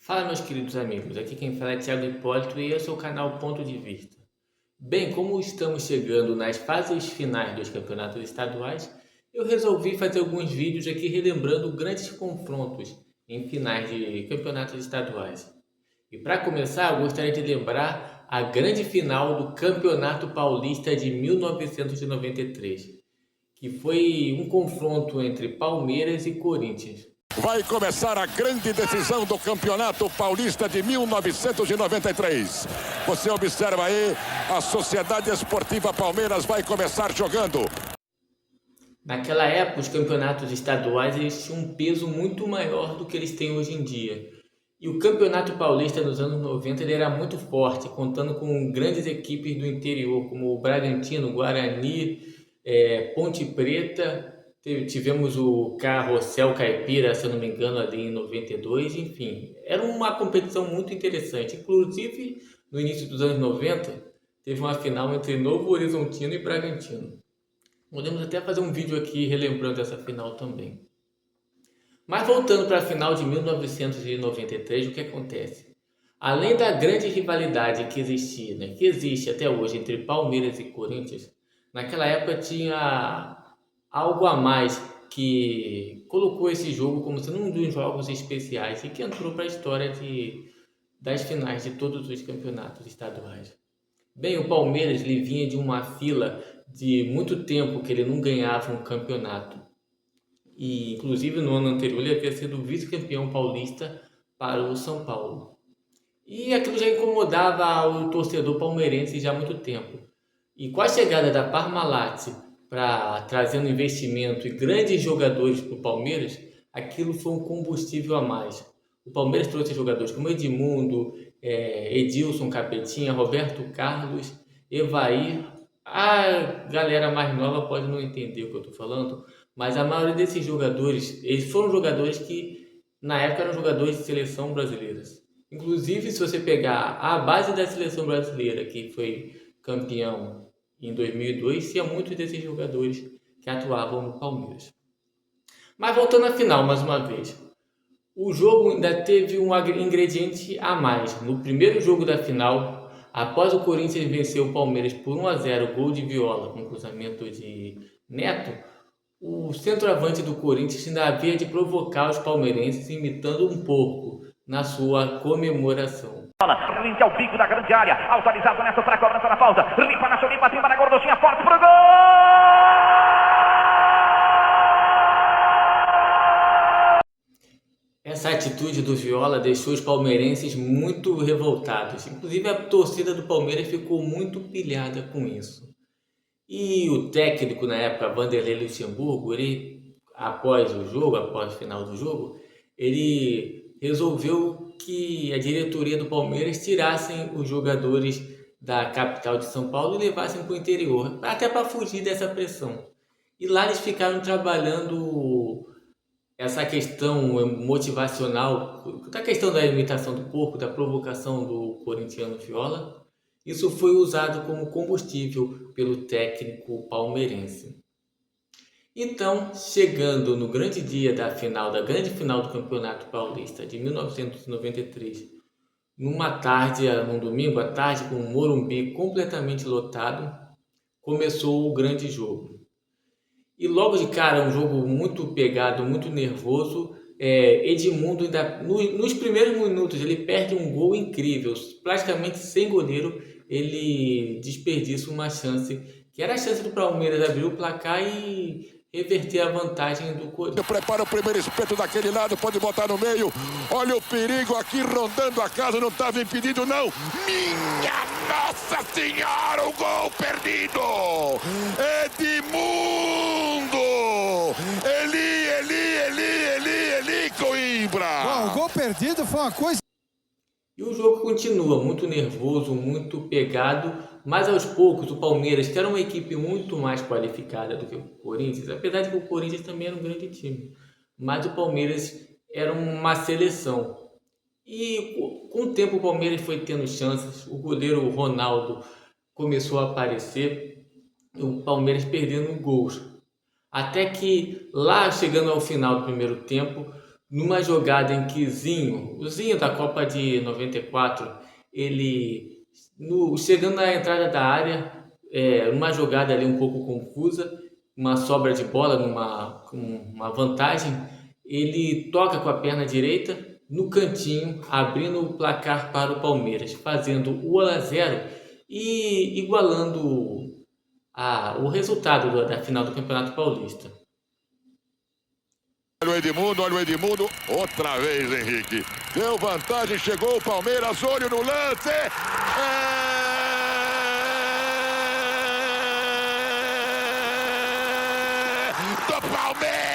Fala, meus queridos amigos, aqui quem fala é Thiago Hipólito e esse é o canal Ponto de Vista. Bem, como estamos chegando nas fases finais dos campeonatos estaduais, eu resolvi fazer alguns vídeos aqui relembrando grandes confrontos em finais de campeonatos estaduais. E para começar, eu gostaria de lembrar a grande final do Campeonato Paulista de 1993, que foi um confronto entre Palmeiras e Corinthians. Vai começar a grande decisão do Campeonato Paulista de 1993. Você observa aí, a Sociedade Esportiva Palmeiras vai começar jogando. Naquela época, os campeonatos estaduais eles tinham um peso muito maior do que eles têm hoje em dia. E o Campeonato Paulista nos anos 90 ele era muito forte, contando com grandes equipes do interior, como o Bragantino, Guarani, Ponte Preta. Tivemos o Carrossel Caipira, se eu não me engano, ali em 92, enfim. Era uma competição muito interessante. Inclusive, no início dos anos 90, teve uma final entre Novo Horizontino e Bragantino. Podemos até fazer um vídeo aqui relembrando essa final também. Mas voltando para a final de 1993, o que acontece? Além da grande rivalidade que existia, né, que existe até hoje entre Palmeiras e Corinthians, naquela época tinha algo a mais que colocou esse jogo como sendo um dos jogos especiais e que entrou para a história das finais de todos os campeonatos estaduais. Bem, o Palmeiras ele vinha de uma fila de muito tempo que ele não ganhava um campeonato. E, inclusive, no ano anterior ele havia sido vice-campeão paulista para o São Paulo. E aquilo já incomodava o torcedor palmeirense já há muito tempo. E com a chegada da Parmalat para trazendo investimento e grandes jogadores para o Palmeiras, aquilo foi um combustível a mais. O Palmeiras trouxe jogadores como Edmundo, Edilson Capetinha, Roberto Carlos, Evair. A galera mais nova pode não entender o que eu estou falando, mas a maioria desses jogadores, eles foram jogadores que na época eram jogadores de seleção brasileira. Inclusive, se você pegar a base da seleção brasileira, que foi campeão em 2002, tinha muitos desses jogadores que atuavam no Palmeiras. Mas voltando à final, mais uma vez. O jogo ainda teve um ingrediente a mais. No primeiro jogo da final, após o Corinthians vencer o Palmeiras por 1-0, gol de Viola com cruzamento de Neto, o centroavante do Corinthians ainda havia de provocar os palmeirenses imitando um porco na sua comemoração. Rente ao bico da grande área, autorizado Neto para a cobrança da falta, limpa na chulipa, trimba na gorduchinha, forte pro gol! Essa atitude do Viola deixou os palmeirenses muito revoltados. Inclusive a torcida do Palmeiras ficou muito pilhada com isso. E o técnico na época, Vanderlei Luxemburgo, ele, após o final do jogo, ele resolveu que a diretoria do Palmeiras tirassem os jogadores da capital de São Paulo e levassem para o interior, até para fugir dessa pressão. E lá eles ficaram trabalhando essa questão motivacional, da questão da imitação do porco, da provocação do corintiano Viola. Isso foi usado como combustível pelo técnico palmeirense. Então, chegando no grande dia da final, da grande final do Campeonato Paulista de 1993, num domingo à tarde, com o Morumbi completamente lotado, começou o grande jogo. E logo de cara, um jogo muito pegado, muito nervoso. Edmundo, nos primeiros minutos, ele perde um gol incrível, praticamente sem goleiro, ele desperdiça uma chance, que era a chance do Palmeiras abrir o placar e reverter a vantagem do Corinthians. Prepara o primeiro espeto daquele lado, pode botar no meio. Olha o perigo aqui rondando a casa, não estava impedido não. Minha Nossa Senhora, o gol perdido! Edmundo! Eli, Coimbra! Bom, o gol perdido foi uma coisa... E o jogo continua muito nervoso, muito pegado, mas aos poucos o Palmeiras, que era uma equipe muito mais qualificada do que o Corinthians, apesar de que o Corinthians também era um grande time, mas o Palmeiras era uma seleção. E com o tempo o Palmeiras foi tendo chances, o goleiro Ronaldo começou a aparecer, o Palmeiras perdendo gols. Até que lá, chegando ao final do primeiro tempo, numa jogada em que o Zinho da Copa de 94, ele, chegando na entrada da área, numa jogada ali um pouco confusa, uma sobra de bola, com uma vantagem, ele toca com a perna direita no cantinho, abrindo o placar para o Palmeiras, fazendo o 1-0 e igualando o resultado da final do Campeonato Paulista. Olha o Edmundo, outra vez, Henrique. Deu vantagem, chegou o Palmeiras, olho no lance. Do Palmeiras!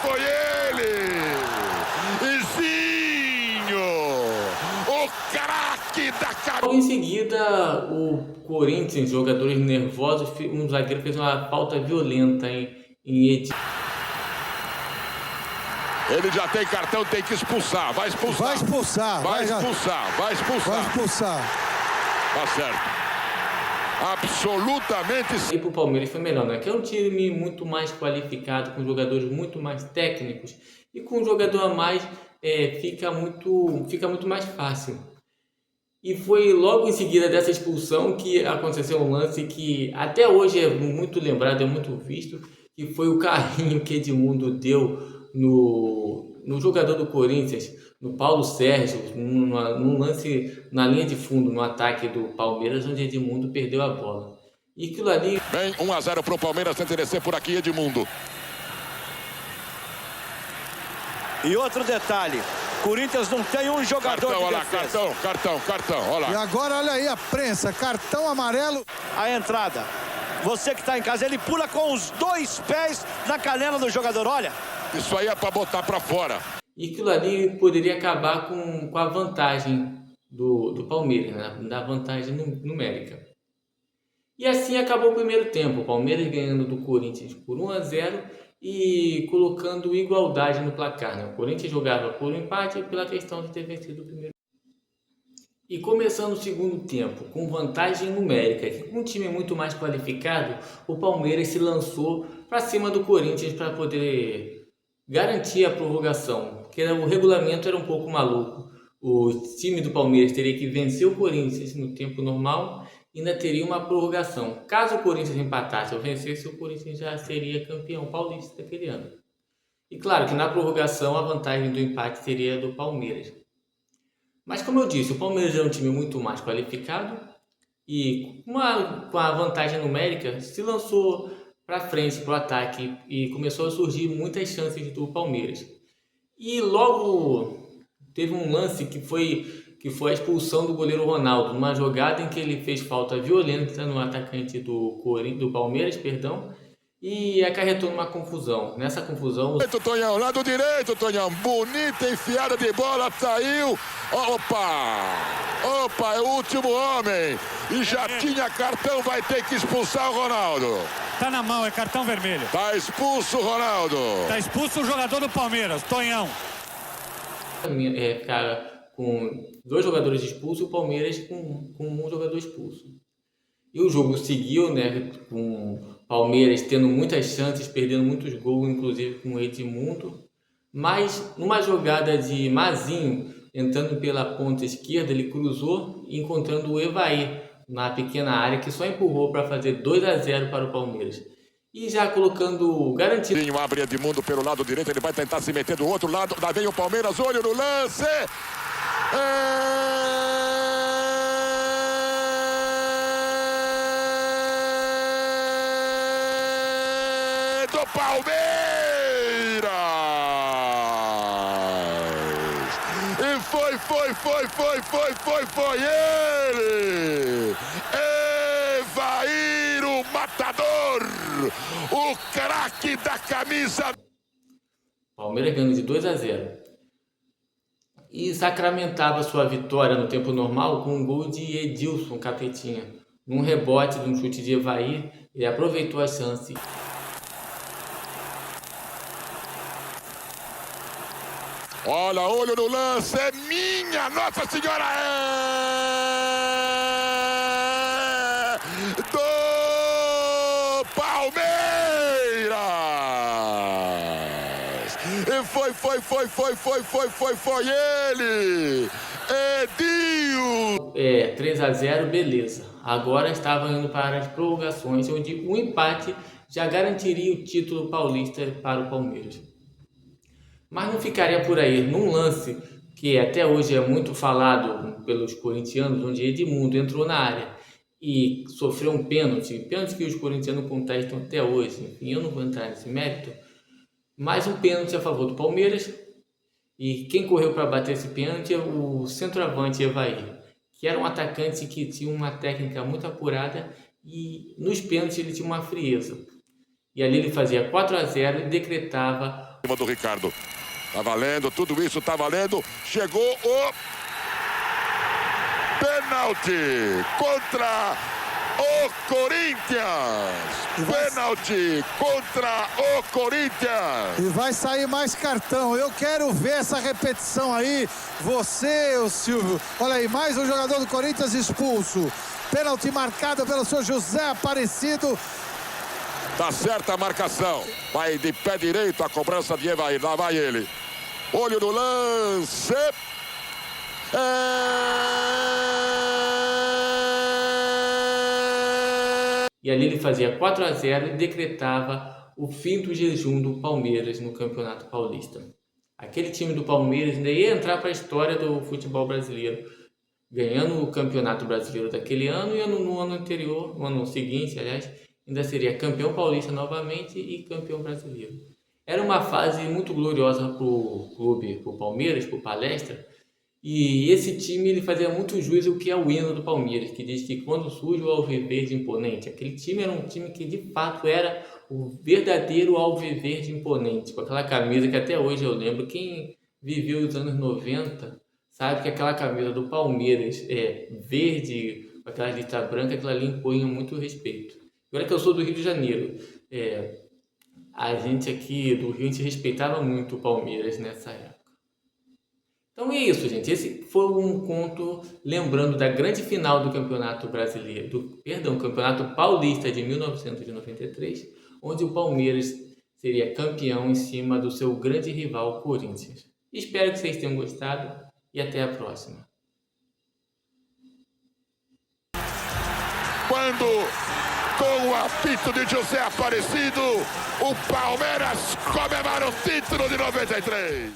Foi ele! Zinho! O craque da cabeça! Logo em seguida, o Corinthians, jogadores nervosos, um zagueiro fez uma falta violenta em Edinho. Ele já tem cartão, tem que expulsar. Vai expulsar. Vai expulsar. Vai expulsar. Vai expulsar. Tá certo. Absolutamente sim. E pro Palmeiras foi melhor, né? Que é um time muito mais qualificado, com jogadores muito mais técnicos. E com um jogador a mais, fica muito mais fácil. E foi logo em seguida dessa expulsão que aconteceu um lance que até hoje é muito lembrado, é muito visto, que foi o carrinho que Edmundo deu no jogador do Corinthians, no Paulo Sérgio, num lance na linha de fundo, no ataque do Palmeiras, onde Edmundo perdeu a bola. E aquilo ali... Bem, 1-0 para o Palmeiras, tenta descer por aqui, Edmundo. E outro detalhe, Corinthians não tem um jogador cartão, de olha defesa. lá, cartão, olha lá. E agora olha aí a prensa, cartão amarelo. A entrada, você que está em casa, ele pula com os dois pés na canela do jogador, olha. Isso aí é para botar para fora. E aquilo ali poderia acabar com a vantagem do Palmeiras, né? Da vantagem numérica. E assim acabou o primeiro tempo, o Palmeiras ganhando do Corinthians por 1-0 e colocando igualdade no placar, né? O Corinthians jogava por um empate pela questão de ter vencido o primeiro. E começando o segundo tempo, com vantagem numérica, que com um time muito mais qualificado, o Palmeiras se lançou para cima do Corinthians para poder garantir a prorrogação, porque o regulamento era um pouco maluco. O time do Palmeiras teria que vencer o Corinthians no tempo normal e ainda teria uma prorrogação. Caso o Corinthians empatasse ou vencesse, o Corinthians já seria campeão paulista daquele ano. E claro que na prorrogação a vantagem do empate seria do Palmeiras. Mas como eu disse, o Palmeiras é um time muito mais qualificado e com a vantagem numérica se lançou para frente, para o ataque, e começou a surgir muitas chances do Palmeiras. E logo teve um lance que foi a expulsão do goleiro Ronaldo, numa jogada em que ele fez falta violenta no atacante do Palmeiras, e acarretou numa confusão. Nessa confusão... Tonhão, lado direito, Tonhão, bonita enfiada de bola, saiu, opa, é o último homem, e já tinha cartão, vai ter que expulsar o Ronaldo. Tá na mão, é cartão vermelho. Tá expulso o Ronaldo. Tá expulso o jogador do Palmeiras, Tonhão. Cara, com 2 jogadores expulsos, o Palmeiras com um jogador expulso. E o jogo seguiu, né, com o Palmeiras tendo muitas chances, perdendo muitos gols, inclusive com o Edmundo. Mas numa jogada de Mazinho, entrando pela ponta esquerda, ele cruzou, encontrando o Evaí na pequena área, que só empurrou para fazer 2-0 para o Palmeiras. E já colocando garantido... Abre Edmundo pelo lado direito, ele vai tentar se meter do outro lado, lá vem o Palmeiras, olho no lance! Do Palmeiras! E foi ele! Evair, o matador! O craque da camisa! Palmeiras ganhando de 2-0. E sacramentava sua vitória no tempo normal com um gol de Edilson Capetinha. Num rebote de um chute de Evair, ele aproveitou a chance. Olha, olho no lance, é minha Nossa Senhora! Palmeiras! E foi ele! Edinho! 3-0, beleza. Agora estava indo para as prorrogações, onde o empate já garantiria o título paulista para o Palmeiras. Mas não ficaria por aí. Num lance que até hoje é muito falado pelos corintianos, onde Edmundo entrou na área e sofreu um pênalti que os corintianos contestam até hoje. Enfim, eu não vou entrar nesse mérito. Mais um pênalti a favor do Palmeiras. E quem correu para bater esse pênalti é o centroavante Evair, que era um atacante que tinha uma técnica muito apurada e nos pênaltis ele tinha uma frieza. E ali ele fazia 4-0 e decretava... do Ricardo. Tá valendo, tudo isso tá valendo. Chegou o pênalti contra o Corinthians. Pênalti contra o Corinthians. E vai sair mais cartão. Eu quero ver essa repetição aí. Você, o Silvio. Olha aí, mais um jogador do Corinthians expulso. Pênalti marcado pelo seu José Aparecido. Tá certa a marcação. Vai de pé direito a cobrança de Evair. Lá vai ele. Olho no lance. E ali ele fazia 4-0 e decretava o fim do jejum do Palmeiras no Campeonato Paulista. Aquele time do Palmeiras ainda ia entrar para a história do futebol brasileiro, ganhando o Campeonato Brasileiro daquele ano e no ano anterior, no ano seguinte, aliás, ainda seria campeão paulista novamente e campeão brasileiro. Era uma fase muito gloriosa para o clube, para o Palmeiras, para o Palestra, e esse time ele fazia muito jus ao que é o hino do Palmeiras, que diz que quando surge o alviverde imponente. Aquele time era um time que de fato era o verdadeiro alviverde imponente, com aquela camisa que até hoje eu lembro. Quem viveu os anos 90 sabe que aquela camisa do Palmeiras verde, com aquela lista branca, aquilo ali impunha muito respeito. E olha que eu sou do Rio de Janeiro. A gente aqui do Rio, a gente respeitava muito o Palmeiras nessa época. Então é isso, gente. Esse foi um conto lembrando da grande final do Campeonato Brasileiro, Campeonato Paulista de 1993, onde o Palmeiras seria campeão em cima do seu grande rival Corinthians. Espero que vocês tenham gostado e até a próxima. Quando, com o apito de José Aparecido, o Palmeiras comemora o título de 93.